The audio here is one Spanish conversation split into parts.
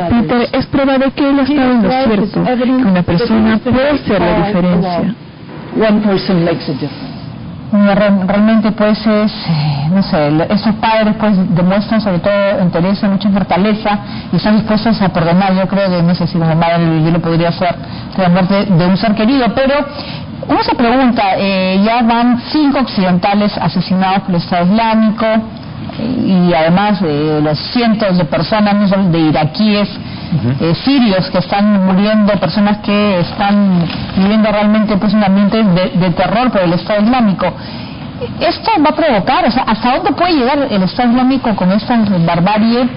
Peter, es probable que él ha estado en lo cierto, que una persona puede hacer la diferencia. Realmente pues no sé, esos padres pues demuestran sobre todo interés, mucha fortaleza y están dispuestos a perdonar. Yo creo que no sé si como madre yo lo podría hacer de la muerte de un ser querido, pero uno se pregunta, ya van 5 occidentales asesinados por el Estado Islámico y además los cientos de personas de iraquíes, sirios que están muriendo, personas que están viviendo realmente pues un ambiente de terror por el Estado Islámico. Esto va a provocar, o sea, ¿hasta dónde puede llegar el Estado Islámico con esta barbarie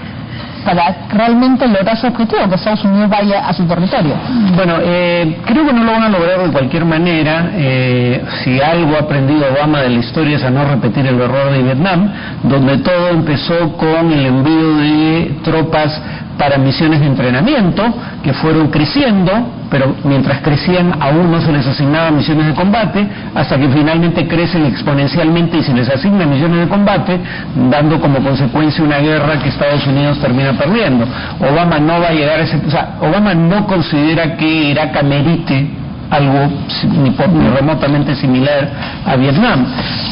para realmente lograr su objetivo, que Estados Unidos vaya a su territorio? Bueno, creo que no lo van a lograr de cualquier manera. Si algo ha aprendido Obama de la historia es a no repetir el error de Vietnam, donde todo empezó con el envío de tropas para misiones de entrenamiento que fueron creciendo, pero mientras crecían aún no se les asignaban misiones de combate, hasta que finalmente crecen exponencialmente y se les asignan misiones de combate, dando como consecuencia una guerra que Estados Unidos termina perdiendo. Obama no va a llegar a ese... O sea, Obama no considera que Irak amerite algo ni remotamente similar a Vietnam.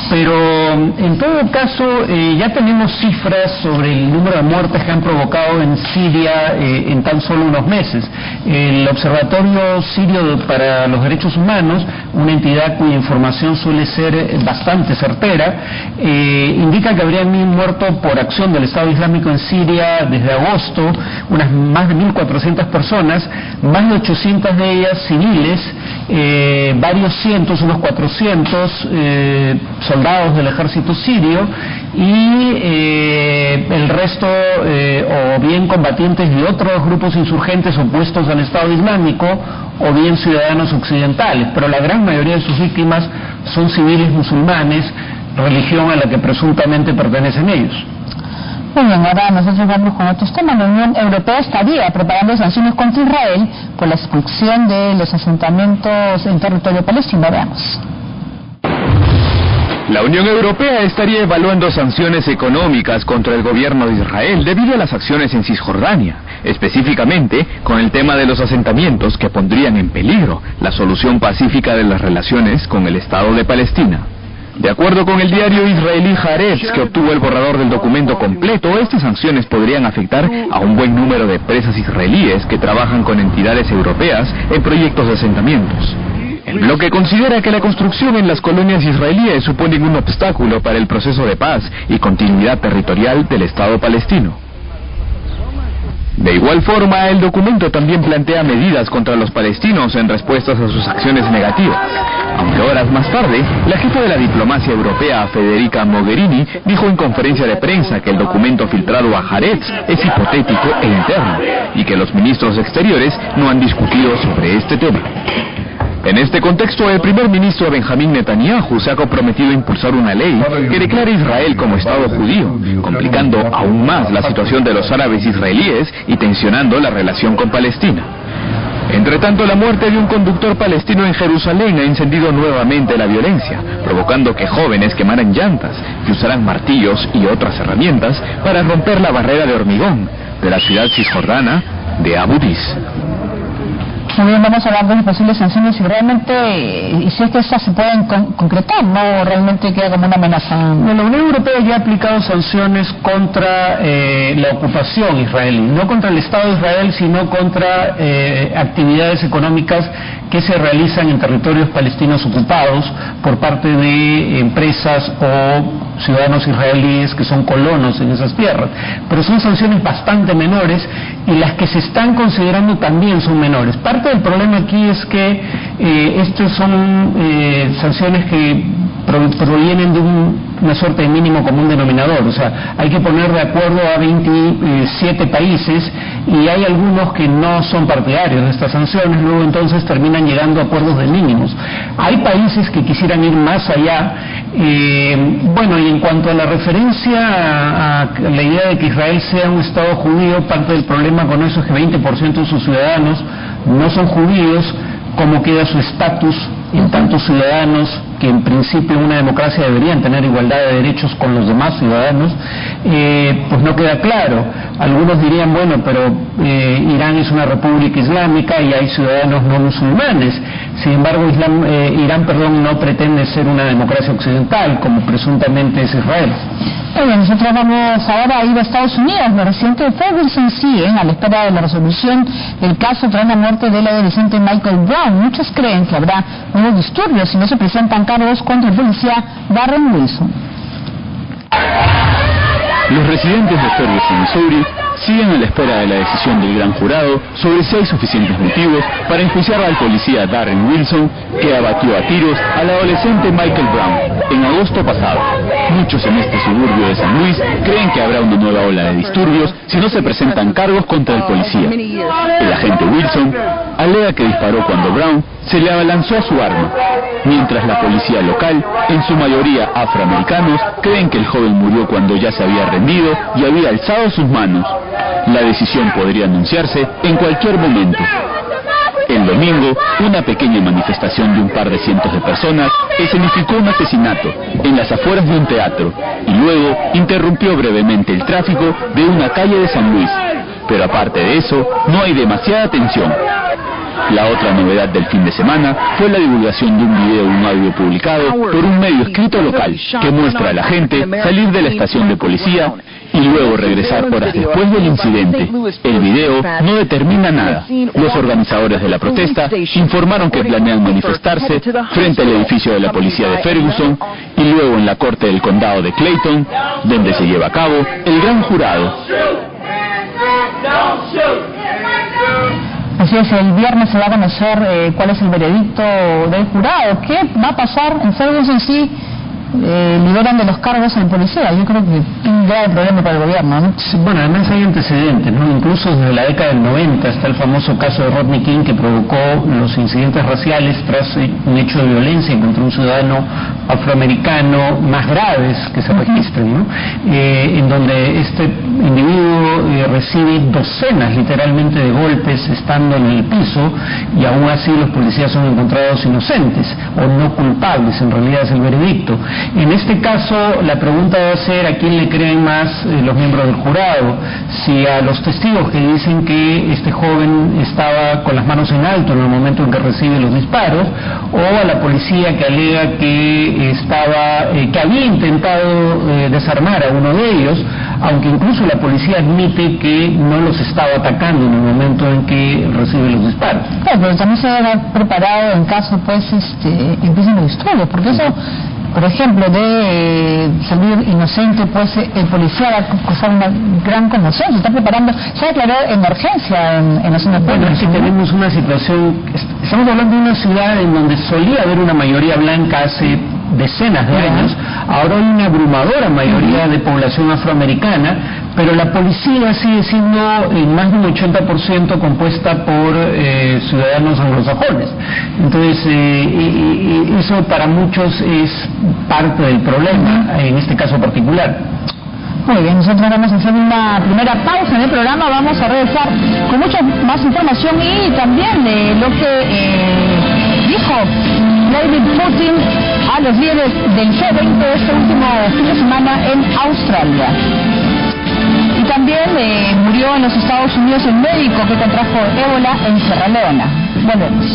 Pero en todo caso ya tenemos cifras sobre el número de muertes que han provocado en Siria en tan solo unos meses. El Observatorio Sirio para los Derechos Humanos, una entidad cuya información suele ser bastante certera, indica que habrían muerto por acción del Estado Islámico en Siria desde agosto más de 1.400 personas, más de 800 de ellas civiles, varios cientos, unos 400 soldados del ejército sirio y el resto o bien combatientes de otros grupos insurgentes opuestos al Estado Islámico o bien ciudadanos occidentales, pero la gran mayoría de sus víctimas son civiles musulmanes, religión a la que presuntamente pertenecen ellos. Muy bien, ahora nosotros vamos con otros temas. La Unión Europea estaría preparando sanciones contra Israel por la expulsión de los asentamientos en territorio palestino. Veamos. La Unión Europea estaría evaluando sanciones económicas contra el gobierno de Israel debido a las acciones en Cisjordania, específicamente con el tema de los asentamientos que pondrían en peligro la solución pacífica de las relaciones con el Estado de Palestina. De acuerdo con el diario israelí Haaretz, que obtuvo el borrador del documento completo, estas sanciones podrían afectar a un buen número de empresas israelíes que trabajan con entidades europeas en proyectos de asentamientos. El bloque considera que la construcción en las colonias israelíes suponen un obstáculo para el proceso de paz y continuidad territorial del Estado palestino. De igual forma, el documento también plantea medidas contra los palestinos en respuesta a sus acciones negativas. Aunque horas más tarde, la jefa de la diplomacia europea, Federica Mogherini, dijo en conferencia de prensa que el documento filtrado a Haaretz es hipotético e interno, y que los ministros exteriores no han discutido sobre este tema. En este contexto, el primer ministro Benjamín Netanyahu se ha comprometido a impulsar una ley que declare a Israel como Estado judío, complicando aún más la situación de los árabes israelíes y tensionando la relación con Palestina. Entre tanto, la muerte de un conductor palestino en Jerusalén ha encendido nuevamente la violencia, provocando que jóvenes quemaran llantas y usaran martillos y otras herramientas para romper la barrera de hormigón de la ciudad cisjordana de Abu Dis. Muy bien, vamos a hablar de las posibles sanciones y realmente, y si es que estas se pueden concretar, ¿no? Realmente queda como una amenaza. Bueno, la Unión Europea ya ha aplicado sanciones contra la ocupación israelí, no contra el Estado de Israel, sino contra actividades económicas que se realizan en territorios palestinos ocupados por parte de empresas o ciudadanos israelíes que son colonos en esas tierras. Pero son sanciones bastante menores y las que se están considerando también son menores. Parte del problema aquí es que estas son sanciones que provienen de una suerte de mínimo común denominador, o sea, hay que poner de acuerdo a 27 países y hay algunos que no son partidarios de estas sanciones, luego entonces terminan llegando a acuerdos de mínimos. Hay países que quisieran ir más allá. Bueno, y en cuanto a la referencia a la idea de que Israel sea un Estado judío, parte del problema con eso es que 20% de sus ciudadanos no son judíos, cómo queda su estatus en tantos ciudadanos que en principio en una democracia deberían tener igualdad de derechos con los demás ciudadanos, pues no queda claro. Algunos dirían, bueno, pero Irán es una república islámica y hay ciudadanos no musulmanes. Sin embargo, Irán no pretende ser una democracia occidental, como presuntamente es Israel. Muy bien, nosotros vamos ahora a ir a Estados Unidos. Los residentes de Ferguson siguen a la espera de la resolución del caso tras la muerte del adolescente Michael Brown. Muchos creen que habrá nuevos disturbios si no se presentan cargos contra el policía Darren Wilson. Los residentes de Ferguson, Missouri, siguen a la espera de la decisión del gran jurado sobre si hay suficientes motivos para enjuiciar al policía Darren Wilson, que abatió a tiros al adolescente Michael Brown en agosto pasado. Muchos en este suburbio de San Luis creen que habrá una nueva ola de disturbios si no se presentan cargos contra el policía. El agente Wilson alega que disparó cuando Brown se le abalanzó a su arma, mientras la policía local, en su mayoría afroamericanos, creen que el joven murió cuando ya se había rendido y había alzado sus manos. La decisión podría anunciarse en cualquier momento. El domingo, una pequeña manifestación de un par de cientos de personas escenificó un asesinato en las afueras de un teatro y luego interrumpió brevemente el tráfico de una calle de San Luis. Pero aparte de eso, no hay demasiada tensión. La otra novedad del fin de semana fue la divulgación de un video y un audio publicado por un medio escrito local que muestra a la gente salir de la estación de policía y luego regresar horas después del incidente. El video no determina nada. Los organizadores de la protesta informaron que planean manifestarse frente al edificio de la policía de Ferguson y luego en la corte del condado de Clayton, donde se lleva a cabo el gran jurado. Así es, el viernes se va a conocer cuál es el veredicto del jurado. ¿Qué va a pasar en Ferguson si liberan de los cargos al policía? Yo creo que es un grave problema para el gobierno, ¿no? Sí, bueno, además hay antecedentes, ¿no? Incluso desde la década del 90 está el famoso caso de Rodney King, que provocó los incidentes raciales tras un hecho de violencia contra un ciudadano afroamericano más graves que se registren, ¿no? En donde este individuo recibe docenas literalmente de golpes estando en el piso y aún así los policías son encontrados inocentes o no culpables, en realidad es el veredicto. En este caso, la pregunta va a ser a quién le creen más los miembros del jurado, si a los testigos que dicen que este joven estaba con las manos en alto en el momento en que recibe los disparos, o a la policía que alega que había intentado desarmar a uno de ellos, aunque incluso la policía admite que no los estaba atacando en el momento en que recibe los disparos. Claro, pero también se debe haber preparado en caso empiecen los disturbios, porque eso, por ejemplo, de salir inocente, pues el policía va a causar una gran conmoción. Se está preparando, se declaró emergencia en la zona de Bueno, es que tenemos una situación, estamos hablando de una ciudad en donde solía haber una mayoría blanca hace decenas de años, ahora hay una abrumadora mayoría de población afroamericana, pero la policía sigue siendo en más de un 80% compuesta por ciudadanos anglosajones. Entonces, eso para muchos es parte del problema, en este caso particular. Muy bien, nosotros vamos a hacer una primera pausa en el programa, vamos a regresar con mucha más información y también de lo que dijo Vladimir Putin a los líderes del G20 este último fin de semana en Australia. Y también murió en los Estados Unidos el médico que contrajo ébola en Sierra Leona. Volvemos.